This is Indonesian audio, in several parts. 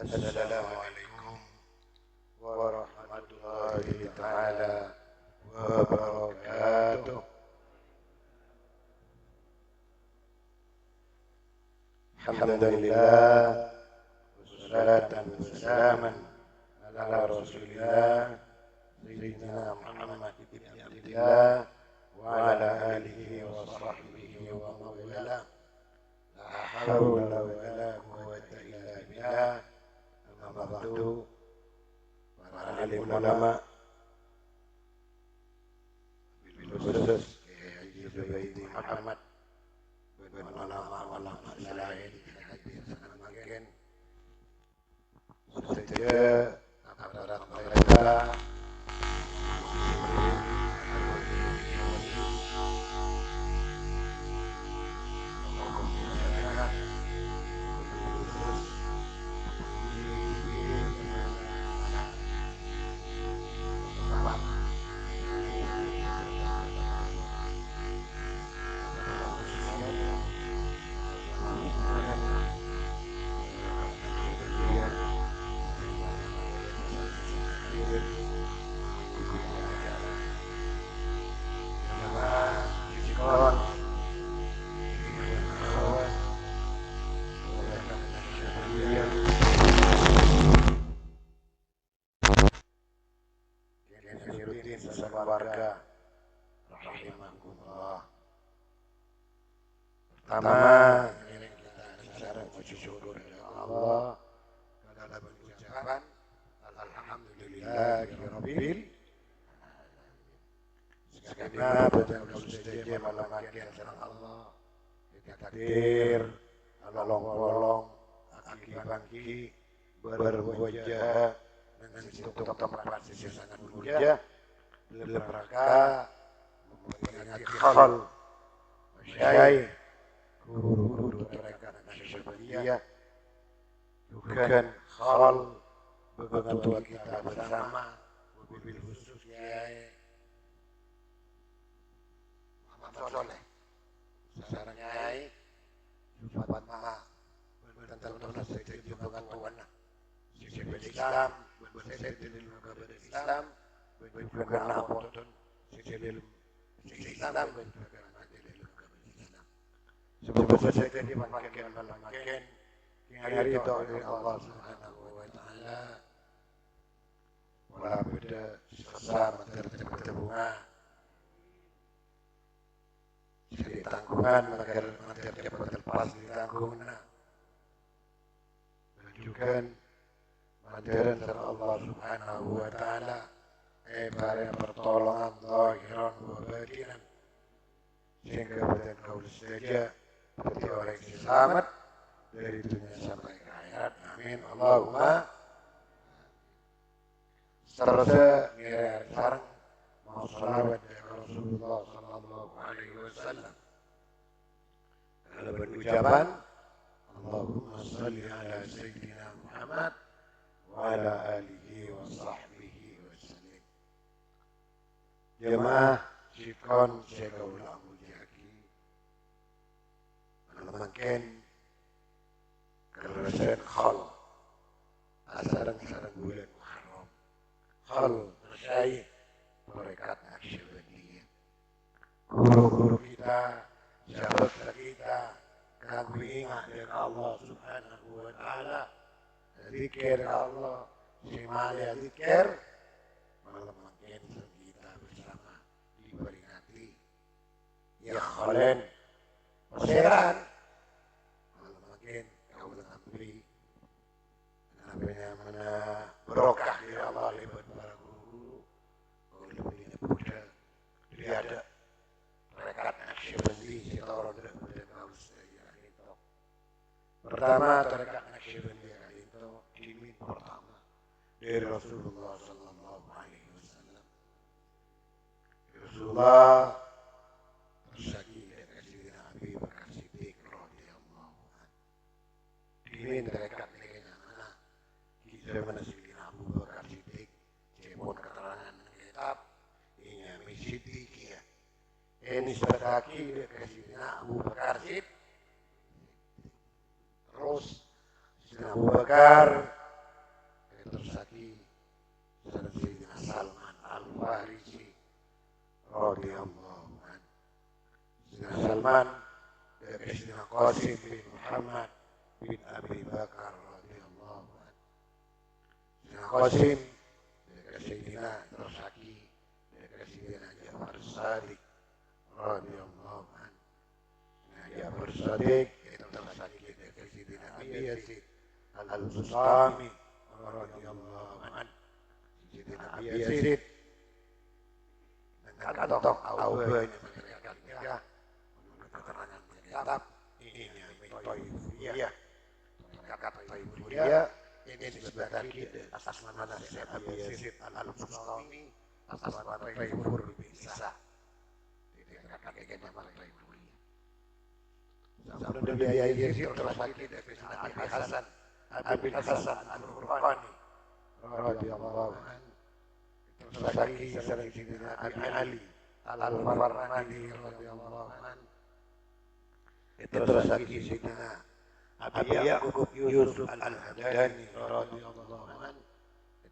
Assalamualaikum warahmatullahi taala wabarakatuh. Alhamdulillah wassalatan wassalaman ala Rasulillah Sayyidina Muhammad ibn Abdillah wa ala alihi wa sahbihi wa mawala. La hawla wa la quwwata illa billah. Amma ba'du. Para alim ulama bil khusus Haji Zubaidi Muhammad bin ulama lain hadir semakin saja aparat pemerintah warga rahimakumullah. Pertama, kita secara puji syukur kepada Allah dalam ucapan alhamdulillahirabbil segenap betul saja malam akhir serang Allah takdir along-along aki-bangki berwajah dan untuk tempat sisi sangat mulia dalam rangka memperingati khol masyayikh guru-guru rekan Nasyidiyah bukan khol betul kita bersama mobil khusus Kiai Muhammad Soleh sekarang Kiai Jumat Maha tentang sejarah hubungan Tuhan sisi Islam bersama dengan kabar Islam bukan apapun sisi Islam bukan majelis kabar Islam sebab saja dimakan makin hari itu oleh Allah Subhanahu wa taala wala beda sesama terhubungan jadi tanggungan agar dapat terlepas di tanggungan menunjukkan ajaran dari Allah Subhanahu wa taala para pertolongan zahiran wa batinan sehingga badan kau saja seperti orang yang selamat dari dunia sampai ke akhirat. Amin. Allahumma. Serta ngira sarang mau salawat dari Rasulullah sallallahu alaihi wasallam. Dalam berucapan Allahumma salli ala sayyidina Muhammad wa ala alihi wa sahbihi wa sallim. Jemaah sikon segaulah mujaki makin kerajaan khal asarang-sarang bulan Muharram khal masyayikh tarekat Nasyidiyah guru-guru kita sahabat kita kagum ingat dengan Allah Subhanahu wa taala zikir Allah simaya zikir malam makin kita bersama diperingati ya khalen perseran malam makin kau dengan beri mana berokah dari Allah lewat para guru lebih muda jadi ada rekat Nasyidiyah kita orang tidak boleh tahu saya itu pertama rekat Nasyidiyah itu dimin pertama dari Rasulullah sallallahu alaihi wasallam. Rasulullah tersagi dari Sayyidina Abi Bakar Siddiq radhiyallahu anhu. Dimin rekat dengan mana zaman Sayyidina Abu Bakar Siddiq jemput keterangan kitab ini Siddiqiyah. Ini sedaki dari Sayyidina Abu Bakar Siddiq. Terus Sayyidina Abu Bakar radhiyallahu anhu. Sayyidina Salman dari Sayyidina Qasim bin Muhammad bin Abi Bakar radhiyallahu anhu. Sayyidina Qasim dari Sayyidina Tersaki dari Sayyidina Ja'far Shadiq radhiyallahu anhu. Ja'far Shadiq itu Tersaki dari Sayyidina Abi Yazid Al-Bustami radhiyallahu anhu. Sayyidina Abi Yazid dengan kantong Aubanya meneriakannya menurut keterangan kitab ini Taifiyah. Kata Taifiyah ini disebut lagi atas nama Syekh Abi Yazid Al-Bustami atas nama Taifur bisa dikatakan nama Taifiyah. Sebelum dia Yazid terus lagi dari Abi Hasan Al-Qurani radhiyallahu anhu. Terus lagi Sayyidina Abi Ali Al-Farmadi radhiyallahu anhu. Terus lagi Sayyidina Abi Ya'qub Yusuf Al-Hamdani radhiyallahu anhu.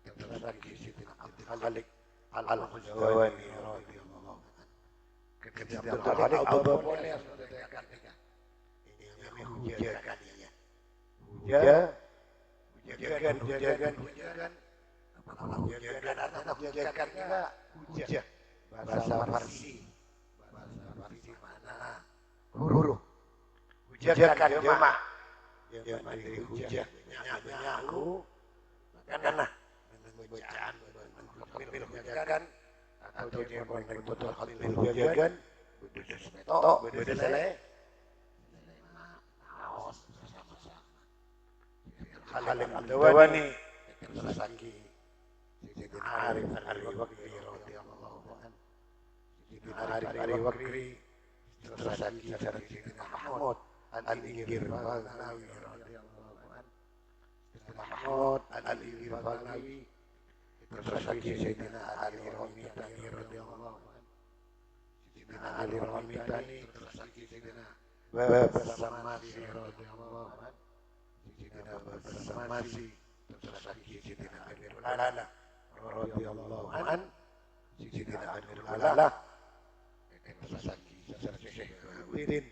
Terus lagi Sayyidina Abdul Khaliq Al-Huzdawani radhiyallahu anhu. Ketika Abdul Khaliq Abu boleh ini hujakannya. Hujakan. Kalau hujakan atau hujakan juga hujah. Bahasa Farsi mana? Huruf. Hujakan jemaah. Yang mandiri hujah. Nyaku. Karena bacaan khatil hujakan atau dia boleh betul khatil hujakan. Betul semetok, betul selesai. Khalil Abdawani terus lagi Sayyidina Arif Al-Wakri radhiyallahu anhu. Sayyidina Arif Al-Wakri terus lagi Sayyidina Mahmud Al-Ghirfanawi radhiyallahu anhu. Sayyidina Mahmud Al-Ghirfanawi terus lagi Sayyidina Ali Ramitani radhiyallahu anhu. Sayyidina Ali Ramitani terus lagi Sayyidina Baba Samasi radhiyallahu anhu. Sayyidina Baba Samasi terus lagi Sayyidina Amirul Ala radhiyallahu anhu. Sayyidina Amirul Ala terus lagi Syekh Bahauddin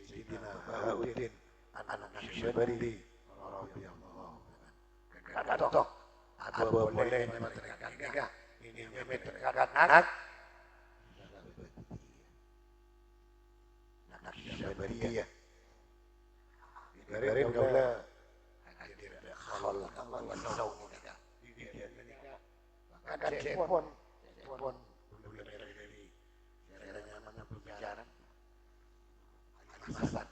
Sayyidina Bahauddin anak Syibandi radhiyallahu anhu. Kata Abu boleh menerangkan ini menerangkan anak Syibandi dari daulah khalaq Allah wa sawmika akan telepon dulu dari caranya mana pembicaraan Ali Hasan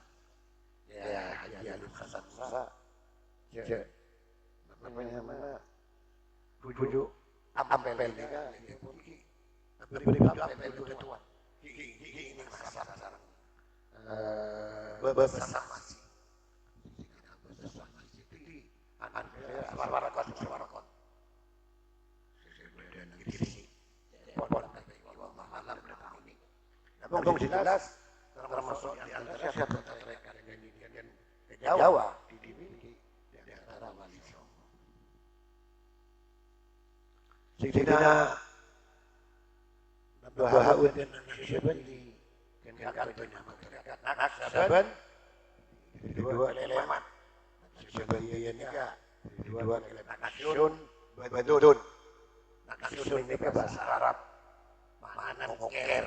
ya Haji Ali Hasan Musa namanya mana tujuh apel nikah beri apel itu tuan ini masalah bersama Warakot. Namun jelas termasuk di antara siapa mereka dengan Jawa dimiliki di antara wali songo. Sayyidina Bahauddin Syibandi kenyataan masyarakat Naksaban dua elemen Syibandi nikah dua kalimat Naksun Badun. Naksun ini bahasa Arab makna ngoker.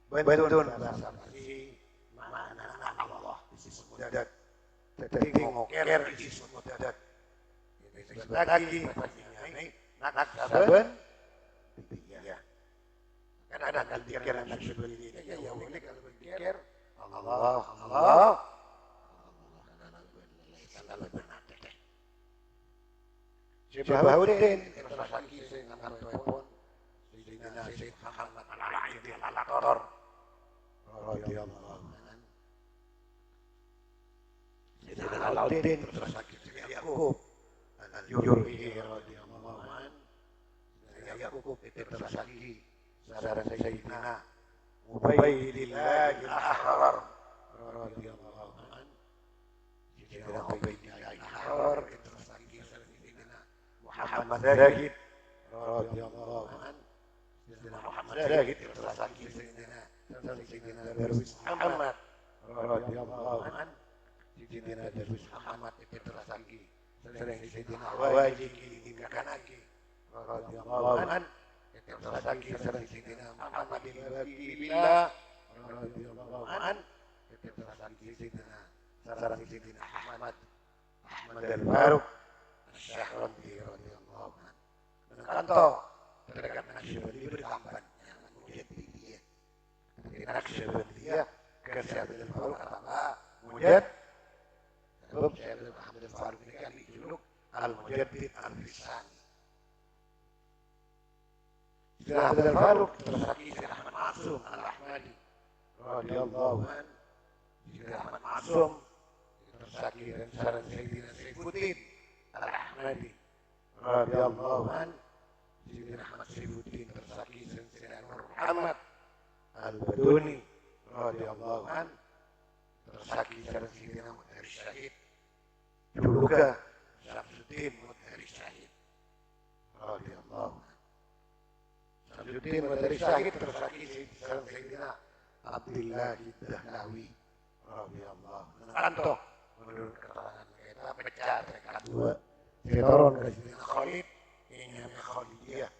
Badun bahasa Farsi makna Allah isim mudad. Jadi ngoker isim mudad. Ini lagi ini Naksaban ya. Kan ada pikiran Naksaban ini ya boleh kalau berpikir Allah Syekh Bahauddin terus lagi dengan telepon Sayyidina Syekh Muhammad Al-Aidi Al-Ator radhiyallahu anhu. Sayyidina Al-Aidin terus lagi Syekh Yaqub Al-Jurhi radhiyallahu anhu. Yaqub itu terus lagi saudara Sayyidina Ubaidillah Al-Ahrar radhiyallahu anhu. Sayyidina Ubaidillah Al-Ahrar Muhammad Zahid radhiyallahu anhu. Sayyidina Muhammad Syahid tersakit Sayyidina Darwis Muhammad radhiyallahu an. Sayyidina Darwis Muhammad itu tersakit sering Sayyidina Wajib diingatkan lagi radhiyallahu an. Tersakit sering Sayyidina Muhammad bin Billah radhiyallahu an. Tersakit Sayyidina Ahmad al-Faruq Asy-Syahrabi radhiyallahu an. Kanto terdekat Naksabandi berkampan Mujadidiyah. Naksabandiyah ke Syekh Abdul Faruq apa? Mujad. Sebab Syekh Abdul Faruq ini kan dijuluk Al-Mujaddid Al-Risani. Syekh Abdul Faruq tersakit Syekh Ahmad Ma'sum Al-Ahmadi radhiyallahu an. Syekh Ahmad Ma'sum tersakit dan saran Sayyidina Saifuddin Al-Ahmadi radhiyallahu an. Sayyidina Ahmad Saifuddin tersakit dan Sayyidina Muhammad Al-Baduni radhiyallahu an. Tersakit dan Sayyidina Mudhari Syahid juga Syamsuddin Mudhari Syahid radhiyallahu an. Syamsuddin Mudhari Syahid tersakit dan Sayyidina Abdullah Dahlawi radhiyallahu an. Kanto menurut keterangan kita pecah mereka dua Setoron ke Sayyidina Khalid ini namanya Khalidiyah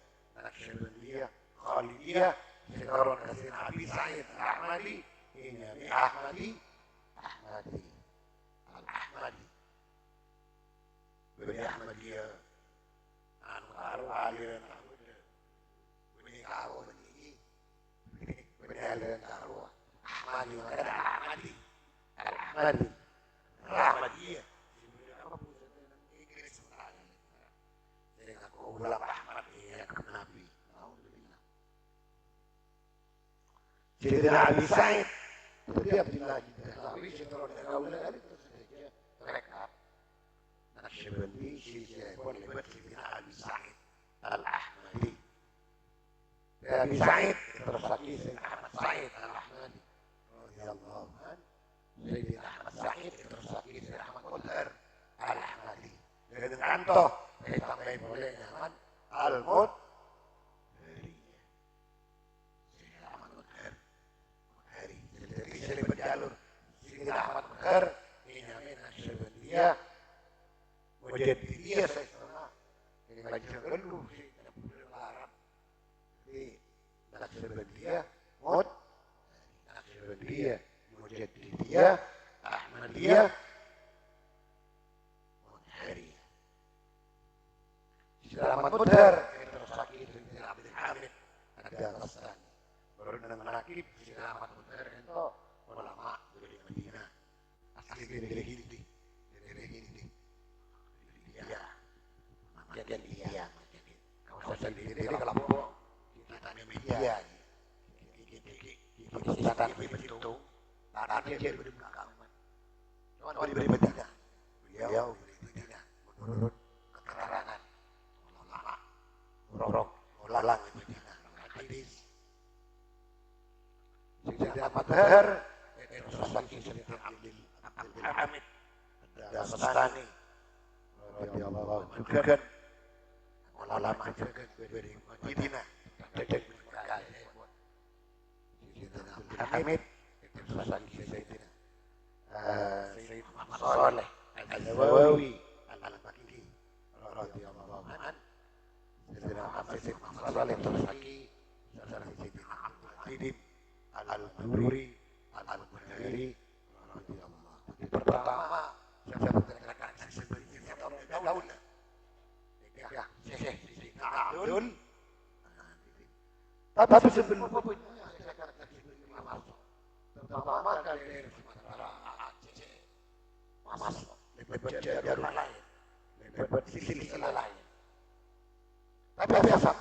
Naksabandiyah Khalidiyah. Setoron ke Sayyidina Abi Sa'id Al-Ahmadi ini namanya Ahmadi Al-Ahmadi Bani Ahmadiyah anu karo aliran Ahmad Bani karo Bani aliran karo Ahmadi makanya Ahmadi Al-Ahmadi Ahmadiyah apa pusatnya Inggris dengan aku ulang Ahmad ya ke Nabi alhamdulillah. Sayyidina Abi Sa'id jadi Abdullah Dahlawi Setoron Dahlawi itu saja mereka Naksabandi Syekh lebat Sayyidina Abi Sa'id Al-Ahmadi. Abi Sa'id tersakit Sayyidina Ahmad Sa'id Al-Ahmadi radhiyallahu an. Sayyidina Ahmad Sa'id tersakit Sayyidina Ahmad Mudhar Al-Ahmadi. Dengan kanto tambahin boleh nyaman Al-Mudhari. Sayyidina Ahmad Mudhari. Jadi selebat jalur Sayyidina Ahmad Mudhar ini namanya Naksabandiyah Mujadidiyah saya setengah. Ini lagi segeluh sih Arab. Jadi Naksabandiyah Naksabandiyah Mujadidiyah Ahmadiyah Mudhari. Sayyidina Ahmad Mudhar tersakit Sayyidina Abdul Hamid Ad-Darastani. Baru dengan menakib Sayyidina Ahmad Mudhar itu ulama dari Madinah asli dari Hindi. Jadi dia kawasan diri kelompok kita media kita begitu tanahnya dia diberi belakang cuma diberi Madinah beliau diberi Madinah menurut keterangan ulama rorok ulang Madinah hadis Sayyidina Ahmad Mudhar tersakit Sayyidina Abdul Hamid Ad-Darastani radhiyallahu anhu juga ulama juga dari Madinah dari Mekah. Sayyidina Abdul Hamid tersakit Sayyidina Sayyid Muhammad Saleh Al-Nawawi Al-Makki radhiyallahu anhu. Sayyidina Muhammad Saleh tersakit Sayyidina Abdul Hadid Al-Nuri Al-Mudhari radhiyallahu anhu. Pertama saya berkata seperti Daud. Ya, Syekh Abdul. Tapi sebelum pertama kali dari Sumatera Aceh, masuk lebat jalur lain, lebat silsilah lain. Tapi biasa.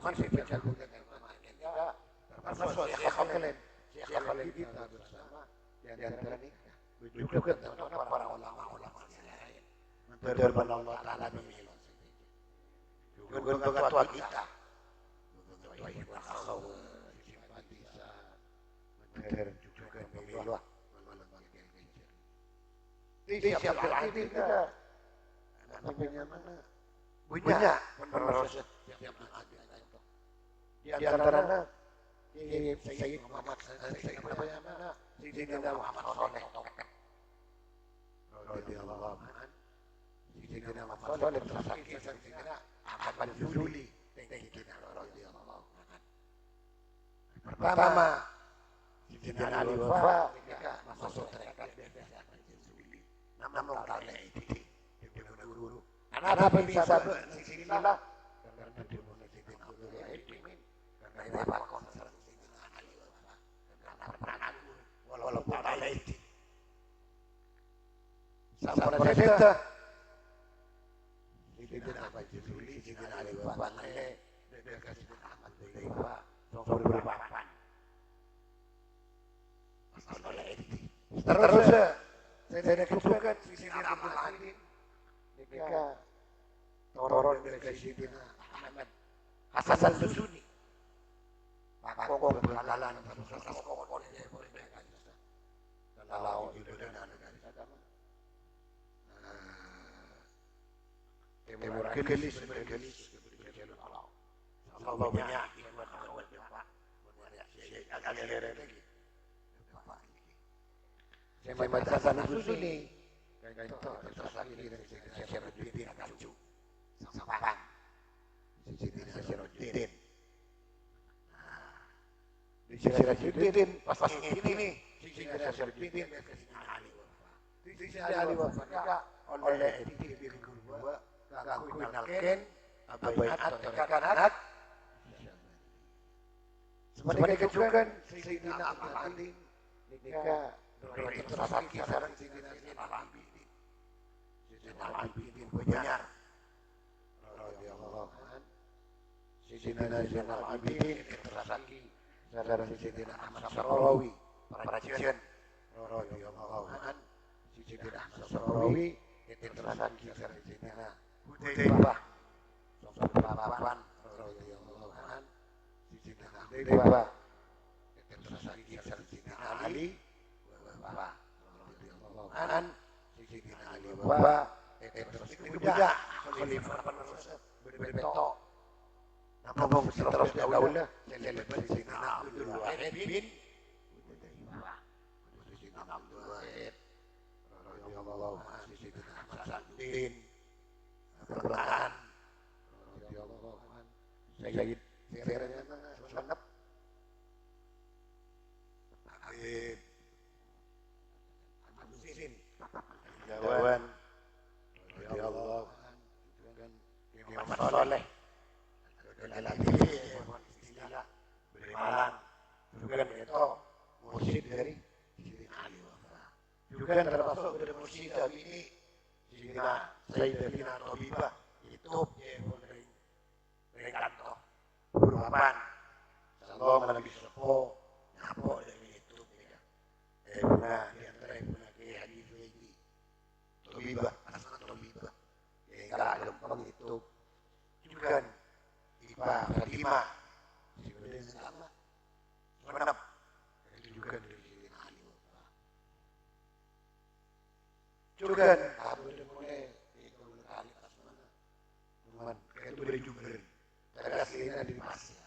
Masih jalur dengan makinnya, termasuk Syekh Khalid. Syekh Khalid kita bersama di antara juga teman-teman para ulama-ulama lain. Menterban Allah Ta'ala memilih. Juga untuk tua kita. Untuk tua kita kau simpatisan. Menterban juga memilih. Di siap berarti kita. Namanya mana? Punya. Menerus siap berarti. Di antaranya Sayyid Muhammad Sayyidina Muhammad Soleh radhiyallahu anhu. Sayyidina Muhammad Soleh tersakit Sayyidina Ahmad Juzuli radhiyallahu anhu. Pertama Sayyidina Ali Wafa nikah masuk tarekat Ahmad Juzuli. Namun tak ada itu guru. Anak bisa silsilah karena dia mulai Sayyidina Abdul Wahid karena dia pakon Sayyidina Ali Wafa karena pernah guru walaupun tak ada itu. Sampai saja Sayyidina Ahmad Juzuli Sayyidina Ali Wafa naik dia kasih Ahmad Juzuli Wafa berpapan. Masalah itu. Terus saya kesukaan Sayyidina Abdul Wahid nikah Toron dari Sayyidina Ahmad Hasan Susuni. Pakong berhalangan terus kokon dia boleh mereka bisa. Kalau itu dan negara agama. Timur Gelis sebagai Gelis berjalan kalau. Allah banyak yang berkawal Bapak. Agak lagi. Saya baca Hasan Susuni. Itu terus lagi dari Syarajuddin Kalju. Sampang Sayyidina Syarajuddin. Di Syarajuddin pas ini Sayyidina Syarajuddin Sayyidina Ali Wafa. Sayyidina Ali Wafa nikah oleh diri kedua kanggo nalken abaiat tarekat anak. Sebenarnya kejukan Sayyidina Abdul Alim nikah dari Terasaki sareng Sayyidina Al-Abidin. Sayyidina Al-Abidin Banyar radhiyallahu anhu. Sayyidina Al-Abidin Terasaki sareng Sayyidina Ahmad Sarawi Parajian radhiyallahu anhu. Sayyidina Ahmad Sarawi Terasaki sareng Sayyidina Hudaybah Papan radhiyallahu anhu. Sayyidina Hudaybah Terasaki sareng Sayyidina Ali Wafa radhiyallahu anhu. Sayyidina Ali Wafa terus budak khalifah penerus berbetok. Namun terus daulah selepas Sayyidina Abdul Wahid bin Hudaybah. Sayyidina Abdul Wahid radhiyallahu anhu. Sayyidina Ahmad Saduddin Perlahan radhiyallahu anhu. Sayyid Firanya Sunnah Habib Jawan radhiyallahu anhu dan Muhammad Soleh dari Malang juga itu mursyid dari Sayyidina Ali Wafa juga termasuk dari mursyid ini Sayyidina Sayyidina Tabibah itu dari kantor berpapan Allah melalui sepo nyapo dari itu pernah di antara pernah ke hadis ini Tabibah asal Tabibah yang gak gampang itu juga Ipa Fatimah sebenarnya sama menap itu juga dari Sayyidina Ali Wafa juga aku udah mulai itu kali pas mana cuman kayak itu dari Jumren dari aslinya di Pasir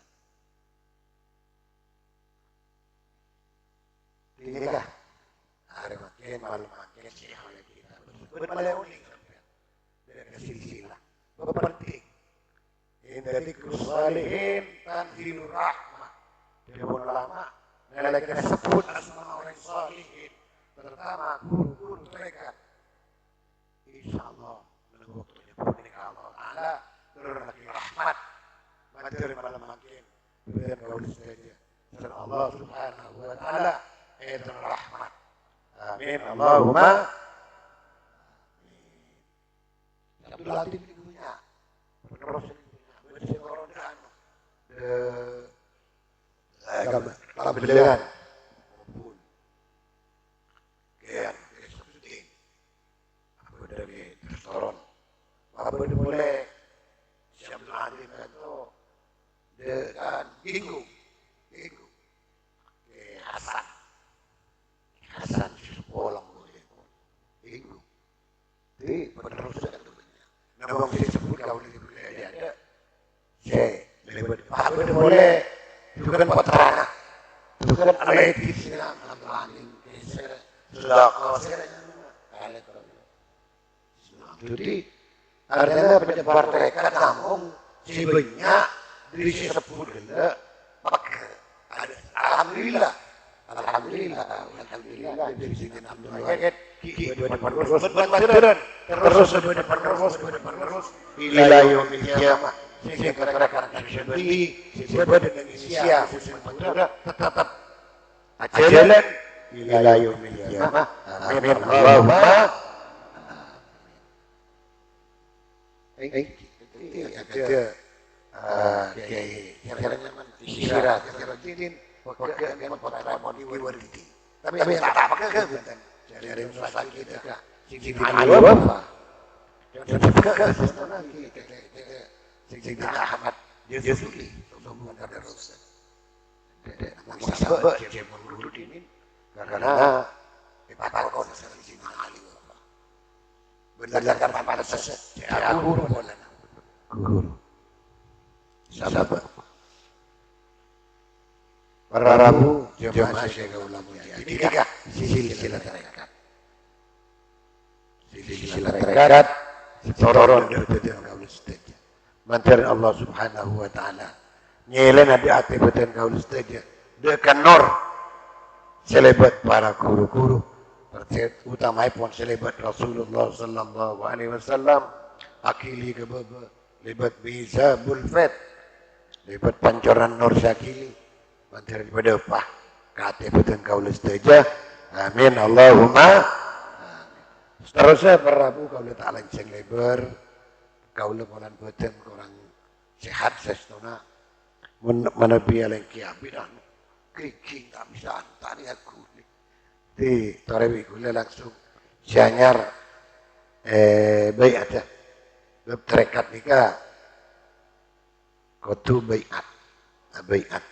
ini kah hari makin malam makin sih oleh kita bermalah unik dari silsilah penting ini dari Salihin Tanzilur Rahmah dia pun lama nilai sebut asma orang salihin pertama guru-guru mereka insyaallah menunggu waktunya pun ini Allah Ta'ala turun lagi rahmat matur malam makin berikan kau saja dan Allah Subhanahu wa Ta'ala itu rahmat amin Allahumma amin. Abdul Latif ini punya penerus ini punya agama pembelian maupun kian kesulitan aku dari restoran apa dimulai siap lagi itu dengan Minggu Hasan sekolah Minggu di penerusan namanya namun disebut kalau di budaya ada saya lebih boleh bukan potrana, bukan aletis na malaning sudah kau jadi karena penyebar mereka namun si banyak dari si sepuluh gila alhamdulillah dari sini alhamdulillah terus ila yaumil qiyamah sehingga mereka beli sebuah Indonesia tetap ajalan ila yaumil qiyamah amin Allahumma ada kiai isyarat isyaratidin wakil dengan potra modi waridi tapi tak apa ke bukan dari usaha kita sing alim apa sing Ahmad Yazuli semua ada rusak sahabat yang menurut ini karena dipatahkan sing alim apa berdasarkan pada sesat guru sahabat para rabu jemaah syekh ulama tiga silsilah tarekat sororon betul kaul setuju mantar Allah subhanahu wa ta'ala nyelen ada ati betul kaul setuju dekan nur selebat para guru-guru utamanya pun selebat Rasulullah sallallahu alaihi wasallam akili kebaba lebat bisa bulfet lebat pancoran nur syakili mantar daripada apa kate betul kaul setuju amin Allahumma seterusnya para Rabu kaulah ta'ala yang lebar kaulah molan badan kurang sehat sestona menepi yang kiabinan kriking tak bisa antari aku di tarewi gula langsung sianyar baik ada terekat nikah kotu baikat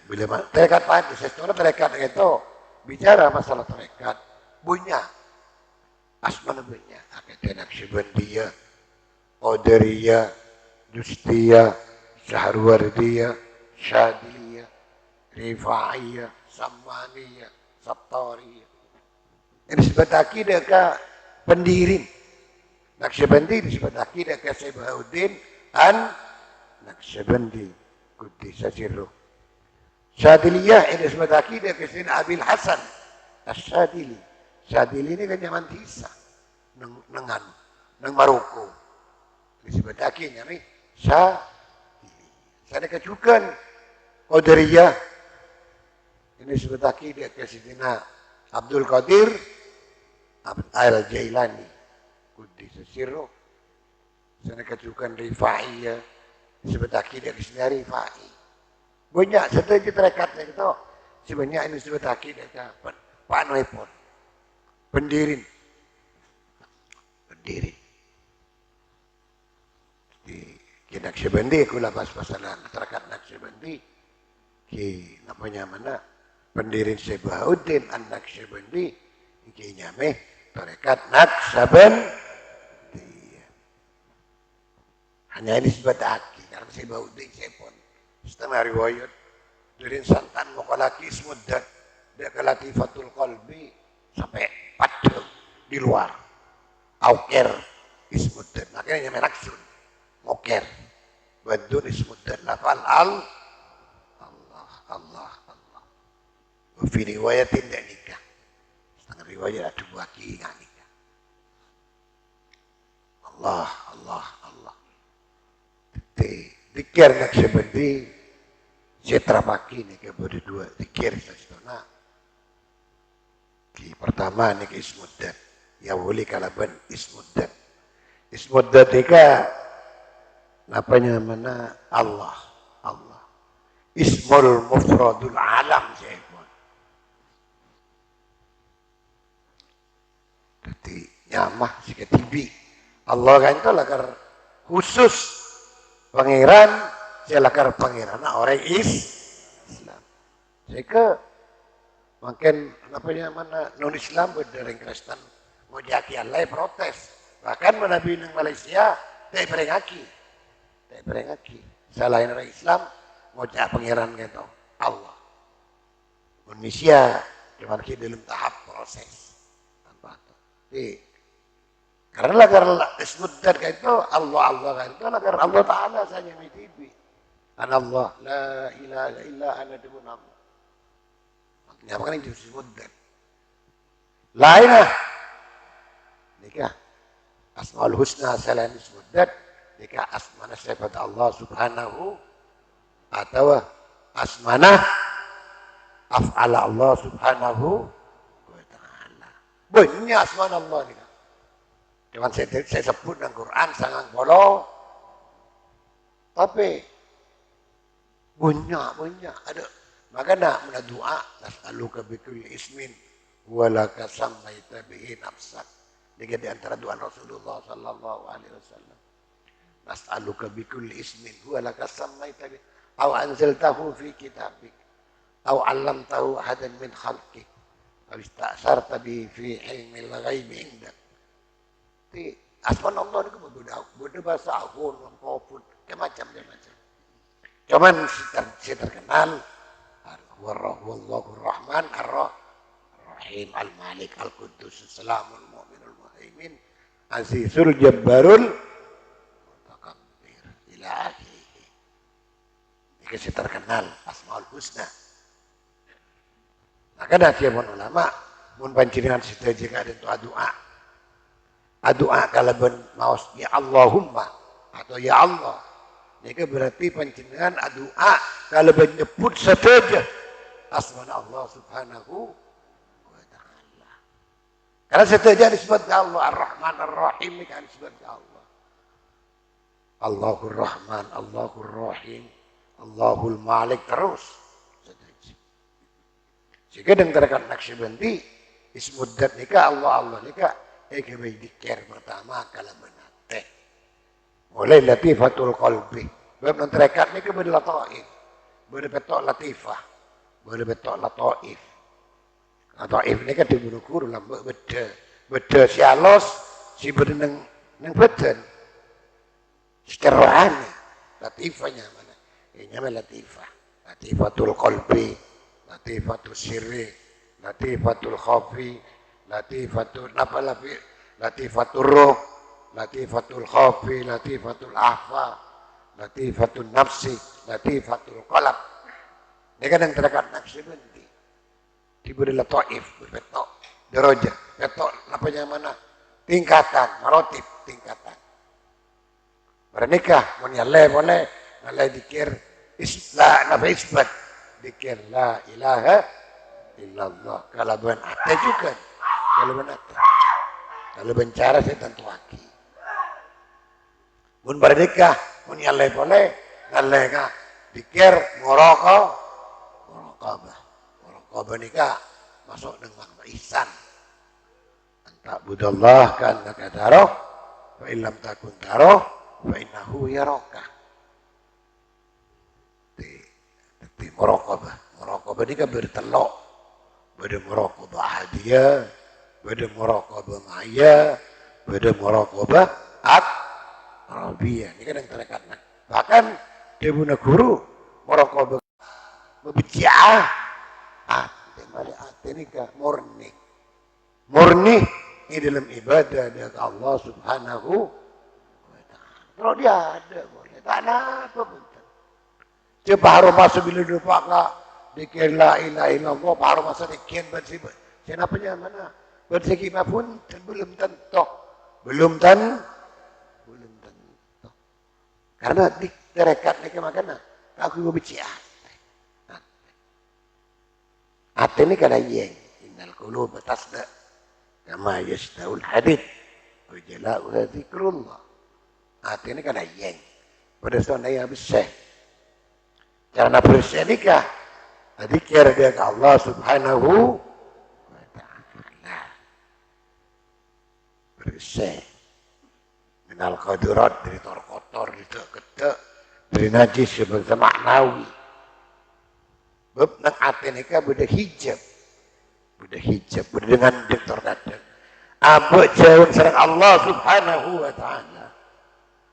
bila terekat pasti sestona terekat itu bicara masalah terekat punya asma namanya akad Naqsyabandiyah, Qadariyah, Justiyah, Syahrwardiyah, Syadiliyah, Rifa'iyah, Sammaniyah, Sattariyah. Ini disebut akidah ke pendirin. Naqsyabandi disebut akidah ke Syekh an Naqsyabandi Quddisa sirruh. Syadiliyah ini disebut akidah ke Sayyidina Abil Hasan Asy-Syadili. Syadili ini kan zaman Tisa nang Maroko disebut akhirnya nih Syadili saya kejukan Qadariyah ini disebut akhirnya ke Sidina Abdul Qadir Al-Jailani Quddisa sirruh saya kejukan Rifa'iyah disebut akhirnya ke Sidina Rifai banyak setuju terekatnya itu sebenarnya ini disebut akhirnya Pak Noipon pendirin di Naqsyabandi aku lapas masalah masyarakat Naqsyabandi ki namanya mana pendirin Syekh Bahauddin an Naqsyabandi ki nyame tarekat Naqsyabandi hanya ini sebataki karena Syekh Bahauddin sepon setengah riwayat dari santan mukalaki ismuddat dia kelati fatul qalbi sampai padel di luar auker ismuddan makanya nyampe naksun moker badun ismuddan lafal Allah fi riwayatin tidak nikah setengah riwayat ada waki nggak nikah Allah dikir Naqsyabandi setra pagi nih kepada dua dikir sastona pertama nih ismuddan ya boleh kalaban ismuddan ika apanya mana Allah ismul mufradul alam saya pun jadi nyamah si ketibi Allah kan itu lakar khusus pangeran saya lakar pangeran orang Islam saya makin apanya mana non Islam berdering Kristen mau jaki Allah protes bahkan menabi nang Malaysia tak perengaki selain orang Islam mau jak pangeran gitu Allah Indonesia cuman kita dalam tahap proses tanpa itu. Karena ismuddat itu Allah kan itu agar Allah Taala saja mitibi. Allah la ilaha illa ana dibun Allah. Maksudnya apa kan itu ismuddat. Lainah nikah asmaul husna selain ismuddat nikah asmana sifat Allah subhanahu atau asmana af'ala Allah subhanahu wa ta'ala. Banyak asmana Allah ni. Cuman saya sebut dalam Quran sangat bolo. Tapi banyak ada. Makanya mana doa nas'aluka bikulli ismin walaka sammaita bihi nafsak. Ini di antara doa Rasulullah sallallahu alaihi wasallam. Nas'aluka bikulli ismin walaka sammaita bihi aw anzaltahu fi kitabik aw 'allamtahu ahadan min khalqik aw ista'sarta bihi fi ilmil ghaibi indak. Asman Allah itu berbeda bahasa akun, maupun macam-macam. Cuman si terkenal Wallahur Rahman Ar-Rahim Al-Malik Al-Quddus Salamul Mu'minul Muhaimin Azizul Jabbarul Mutakabbir ila akhirih. Ini si terkenal Asmaul Husna. Maka dah siapun ulama mun pancingan situ jika ada doa doa kalau ben maos ya Allahumma atau ya Allah. Ini berarti pancingan doa kalau ben nyebut saja asma Allah subhanahu wa ta'ala. Karena saja disebut Allah Ar-Rahman Ar-Rahim ini kan disebut Allah. Allahur Rahman, Allahur Rahim, Allahul Malik terus. Jika dengan terkait Naqsyabandi ismuddat nikah Allah nikah kami dikir pertama kalau menate. Mulai latifatul qalbi. Bab terkait nikah berlataif. Berbetok latifah. Berbetok lataif. Lataif ini kan dibunuh guru lambak beda si alos si berenang nang beden. Secara latifahnya mana? Ini namanya latifah. Latifatul qalbi, latifatul sirri, latifatul khafi, latifatul apa lagi? Latifatul ruh, latifatul khafi, latifatul ahfa, latifatul nafsi, latifatul qalb. Ini kan yang terdekat Naqsyabandi. Diberi lataif, berbetok, daraja, betok apanya mana? Tingkatan, marotib, tingkatan. Bernikah, menyalai boleh, nalai dikir, isbat, dikir la ilaha illallah. Kalau ben ate juga, kalau ben ate, kalau bencara saya tentu lagi. Mun bernikah, menyalai boleh, nalai kah, dikir muraqabah nikah masuk dengan ihsan. Anta budallah kan nakadaroh, fa illam takun taroh, fa innahu yaraka. Di muraqabah ini kan bertelok. Beda muraqabah hadiah, beda muraqabah maya, beda muraqabah Arabiyah. Ini kan yang terdekat. Bahkan dia punya guru muraqabah membiciah. Ini kan murni ini dalam ibadah dengan Allah subhanahu wa ta'ala. Kalau dia ada boleh, tak ada apa pun. Dia baru masuk bila dia pakai dikir la ilaha illallah, baru masuk dikir bersibuk. Kenapanya mana? Bersegi pun belum tentu. Karena di terekat ni kemana? Aku berbicara. Hati ini kena yang innal qulub tasda kama yasdaul hadid wa jala'u dzikrullah. Hati ini kena yang pada saat yang besar. Karena bersih nikah dzikir dia ke Allah subhanahu wa ta'ala. Bersih minal qadirat dari kotor itu ketek dari najis sebagai maknawi. Bab nang ate nikah beda hijab dengan dokter kadang abek jauh sareng Allah subhanahu wa ta'ala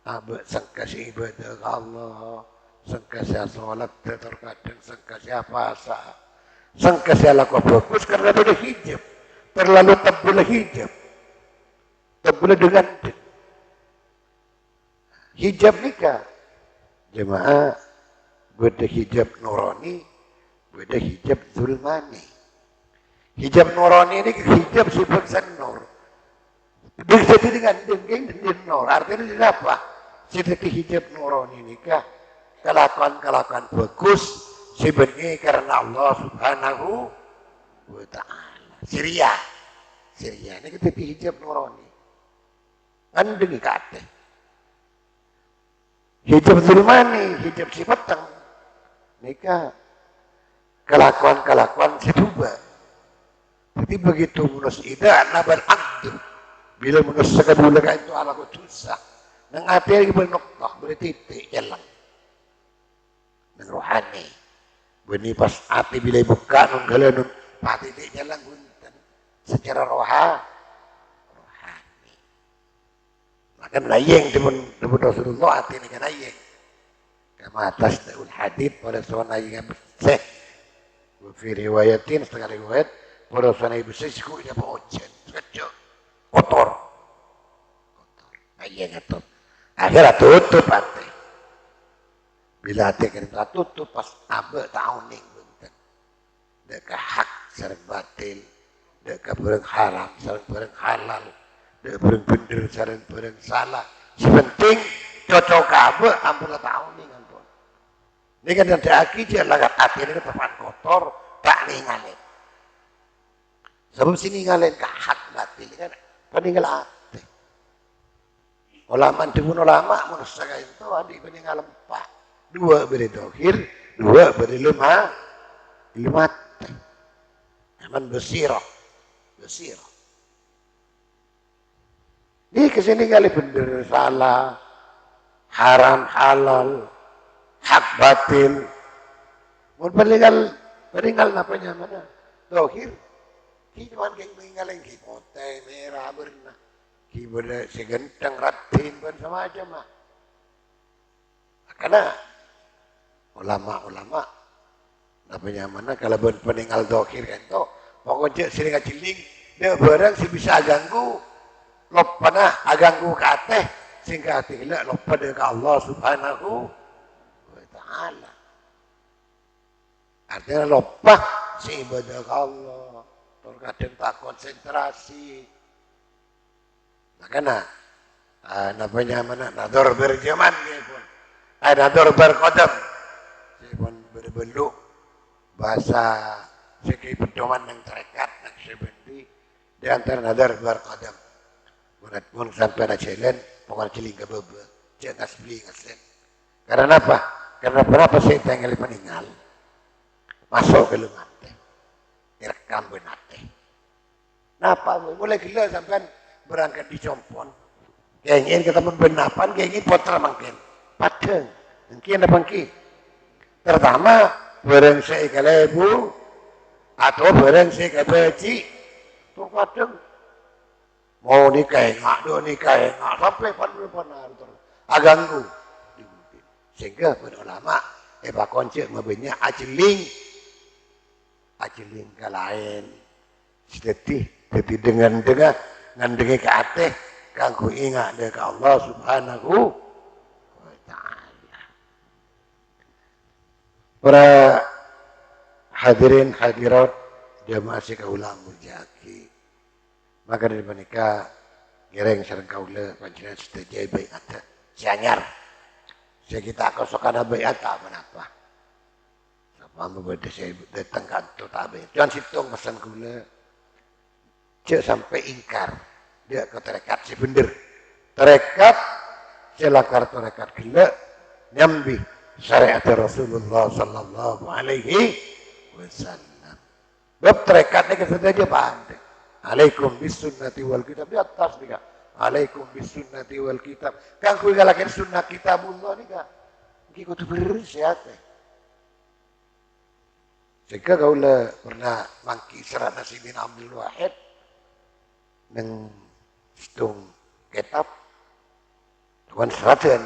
abek sangkasi ibadah Allah sangkasi salat dokter kadang sangkasi puasa Sangka saya lakukan bagus karena ada hijab. Terlalu tebal hijab. Tebal dengan hijab nikah. Jemaah beda hijab nurani, beda hijab zulmani. Hijab nurani ini hijab sifat nur. Bisa dengan dengking dan nur. Artinya apa? Sedikit hijab nurani nikah. Kelakuan-kelakuan bagus sebenarnya karena Allah Subhanahu wa ta'ala. Syria ini kita hijab nurani. Kan demi kata. Hijab zulmani, hijab sifatang. Nikah kelakuan-kelakuan seduba. Jadi begitu menus ida nabar akdu. Bila menus sekadulakan itu ala kutusa. Nang hati lagi bernoktah, bertitik jalan. Nang rohani. Beni pas hati bila buka nung galanun, pati di jalan bunten. Secara rohani. Maka nayeng demun Rasulullah hati ni kan nayeng. Kama atas daun hadith pada soal nayeng bersih. Fi riwayatin setengah riwayat pada soal nayeng bersih sikunya pengujian. Sekejap. Kotor. Nayeng itu. Akhirnya tutup hati. Bila hati kita tutup pas abe tahun ning bunten. Deka hak sareng batil, deka bareng haram sareng bareng halal, deka bareng bener sareng bareng salah. Sepenting cocok abe ampun tahun ning ampun. Ini kan ada aki dia lagat hati ini tepan kotor tak ningalin. Sebab sini ngalin ke hak batil kan peninggal hati. Ulama demun ulama menusaka itu adik peninggal empat. Dua beri dohir, dua beri lemah, aman besirah. Ini kesini kali bener salah, haram halal, hak batil. Mau peninggal napanya mana? Dohir, kicuman keng meninggal yang kipote merah berna, kiboda segenteng ratin pun sama aja mah. Karena ulama namanya mana kalau peninggal dohir kan tuh pokoknya sering ngajiling dia barang si bisa aganggu lopana aganggu kateh sehingga hati gila lopa ke Allah Subhanahu wa ta'ala artinya lopa si ibadah Allah terkadang tak konsentrasi makanya namanya mana nador berjaman pun nador berkodam pun berbeluk bahasa segi pedoman yang terikat yang sebendi di antara nadar berkodam pun sampai ada jalan pokoknya celing ke bebe jangan beli ngasen karena apa? Karena berapa setan yang meninggal masuk ke lumate direkam benate napa mulai gila sampai berangkat di compon ingin kita membenapan ingin potra mungkin padang mungkin apa mungkin pertama bareng saya kalebu atau bareng saya kabeci tuh kadang mau nikah nggak sampai panar aganggu sehingga berulama bakonce mabenya ajeling ke lain sedih jadi dengan ngandengi ke ateh kanggo ingat ke Allah Subhanahu wa ta'ala. Para hadirin hadirat jamaah sekaula mujaki. Maka dari menika gereng sareng kaula panjenengan setuju baiat sianyar. Saya kita kosokan baiat tak menapa. Apa membeda saya datang kantor tak baiat. Jangan situng pesan kaula. Cek sampai ingkar. Dia ke terekat si bener. Terekat selakar terekat gila nyambi syariat Rasulullah sallallahu alaihi wasallam. Bab terekatnya kita saja pandai. Alaikum bisunnati wal kitab di atas nih kak. Alaikum bisunnati wal kitab. Kan kui galakin sunnah kitabullah nih kak. Kiko tu bersihat. Sehingga kau pernah mangki serat nasi bin Abdul Wahid neng stung kitab tuan seratan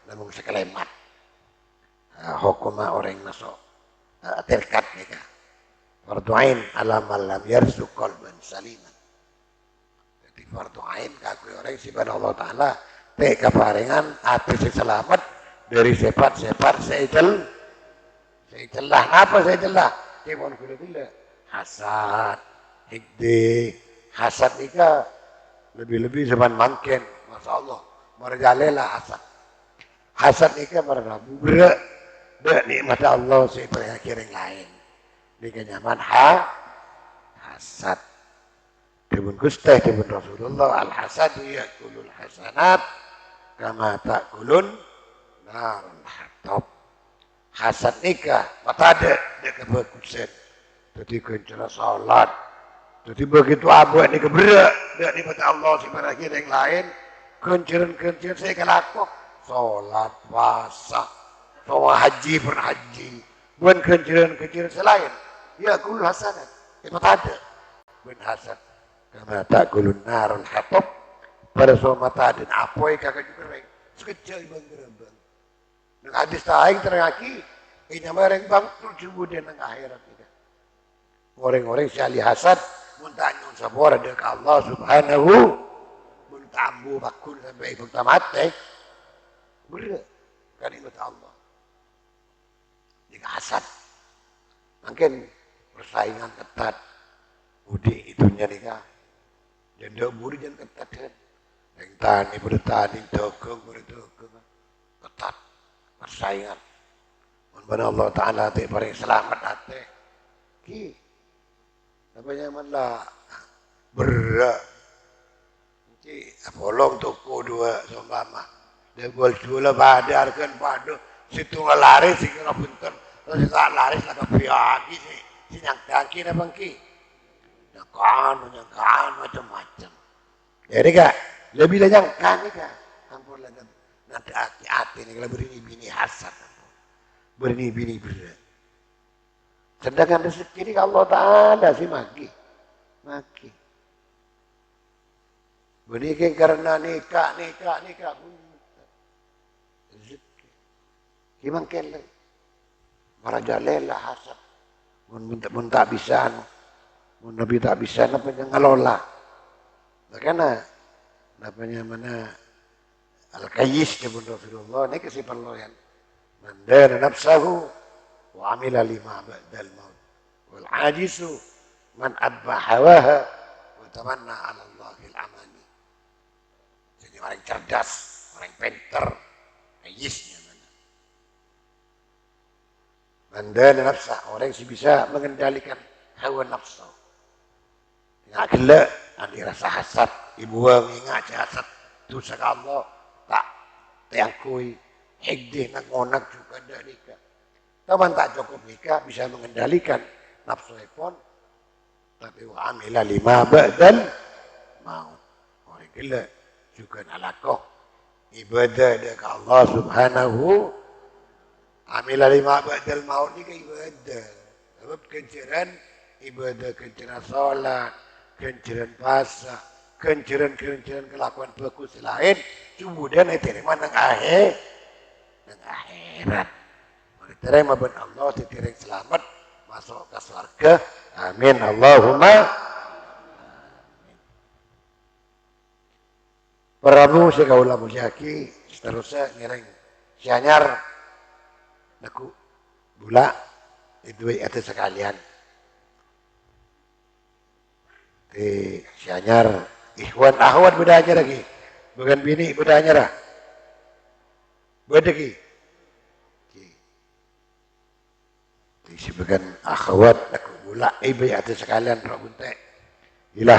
namun sekelemat. Hukuma orang masuk terkat nih kak. fardu ain ala man lam yarzuq qalban saliman. Jadi fardu ain kagui orang sifat Allah Ta'ala te kaparingan ati sing selamat dari sifat-sifat celah. Apa celah? Kipun kudu bila hasad, hikdi, hasad ika lebih-lebih zaman mangken, masya Allah, merjalela hasad. Hasad ika merabu berak, nikmat Allah seperti yang lain. Di kenyaman hasad. Dibun Gustah, dibun Rasulullah, al-hasadu yakulul hasanat, kama ta'kulun narul hatab. Hasad nikah, mata ada kebagusan. Jadi kencana salat. Jadi begitu abu ini keberak, dia nikmat Allah seperti yang lain. Kenceran saya kelaku. Salat, puasa, semua haji pernah haji. Bukan kenceran selain. Ya kul hasanat. Itu ada. Bukan hasad. Karena tak kulun narun hatop. Pada semua mata dan apoi kakak juga reng. Sekejap ibang gerabang. Nang hadis taing terangaki. Ini mereng bangkrut kemudian nang akhirat kita. Orang-orang si hasad. Muntahnya sabora dengan Allah subhanahu. Muntambu bakun sampai ibang tamateh. Berat. Kalimat Allah. Jika hasad. Mungkin persaingan ketat. Udik itunya nikah. Janda buri jangan ketat kan. Yang tani bertani, dokong berdokong. Ketat. Persaingan. Mana Allah Ta'ala hati paling selamat hati. Ki. Namanya malah berat. Ki. Polong toko dua seumpama. Dia jual badarkan pada. Situ laris, situ punten. Terus tak laris lah kepiaki sih. Si nyangkaki na bangki. Nyangkaan macam-macam. Jadi kak, lebih dah nyangkaan ni kak. Ampun lah nanti hati-hati ni kalau berini-bini hasad. Berini-bini berat. Sedangkan rezeki ni Allah Ta'ala si maki. Berikan karena nikah. Rezeki. Gimana kelai? Marajalela hasad. Mun tak bisa, mun nabi tak bisa, namanya ngalola. Makanya, namanya mana al-qayyis jabun Rasulullah, ini kesifat loyan. Mandana nafsahu, wa amila lima ba'dal maut. Wal ajisu, man adba hawaha, wa tamanna ala Allahil amani. Jadi orang cerdas, orang pintar, qayyisnya. Mandana nafsah, orang yang bisa mengendalikan hawa nafsu. Ingat gelak, nanti rasa hasad, ibu ingat hasad, dosa Allah, tak teangkui, hikdih, ngonak juga dari nikah. Teman tak cukup nikah, bisa mengendalikan nafsu pun, tapi wa amila lima ba'dal maut. Orang gelak, juga nalakoh, ibadah dengan Allah subhanahu. Amila lima ba'dal maut ni ke ibadah. Sebab kenceran ibadah, kenceran solat, kenceran puasa, kenceran kelakuan bagus lain. Kemudian diterima nang akhirat. Diterima ben Allah, diterima selamat masuk ke surga. Amin. Allahumma. Prabu sekaula mulyaki seterusnya nireng sianyar naku bula itu atas sekalian di sianyar ikhwan ahwat bedanya lagi bukan bini bedanya lah beda lagi di sebagian akhwat naku bula ibu atas sekalian rabun teh ilah